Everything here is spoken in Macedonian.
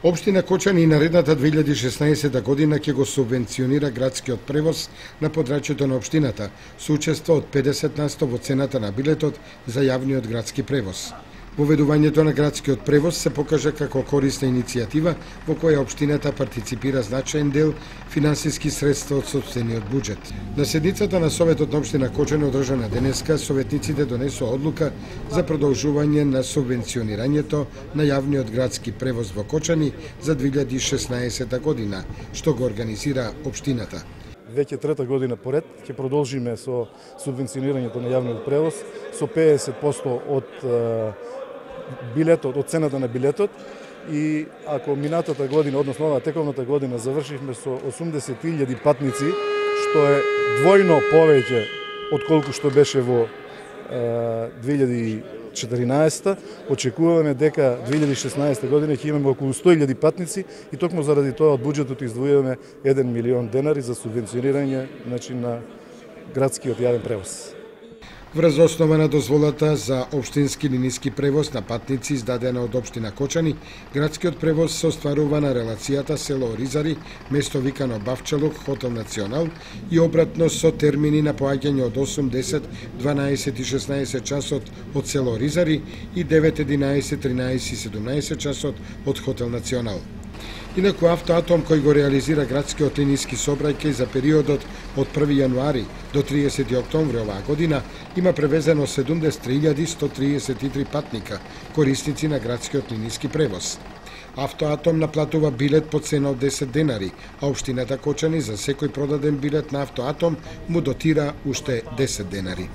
Општина Кочани и наредната 2016 година ќе го субвенционира градскиот превоз на подрачјето на општината со учество од 50% во цената на билетот за јавниот градски превоз. Воведувањето на градскиот превоз се покажа како корисна иницијатива во која општината партиципира значаен дел финансиски средства од сопствениот буџет. На седницата на Советот на општина Кочани одржана денеска, советниците донесоа одлука за продолжување на субвенционирањето на јавниот градски превоз во Кочани за 2016 година, што го организира општината. Веќе трета година поред ќе продолжиме со субвенционирањето на јавниот превоз со 50% од билетот, од цената на билетот, и ако минатата година, односно оваа тековната година, завршивме со 80.000 патници, што е двојно повеќе од колку што беше во 2014, очекуваме дека 2016 година ќе имаме околу 100.000 патници и токму заради тоа од буџетот издвојуваме 1 милион денари за субвенционирање на градскиот јавен превоз. Врз основа на дозволата за општински линиски превоз на патници издадена од општина Кочани, градскиот превоз се остварува на релацијата село Оризари, место викано Бавчалук, хотел Национал, и обратно со термини на поаѓање од 8, 10, 12 и 16 часот од село Оризари и 9, 11, 13 и 17 часот од хотел Национал. Инаку Автоатом, кој го реализира градскиот линиски сообраќај за периодот од 1 јануари до 30 октомври оваа година, има превезено 73.133 патника, корисници на градскиот линиски превоз. Автоатом наплатува билет по цена од 10 денари, а општината Кочани за секој продаден билет на Автоатом му дотира уште 10 денари.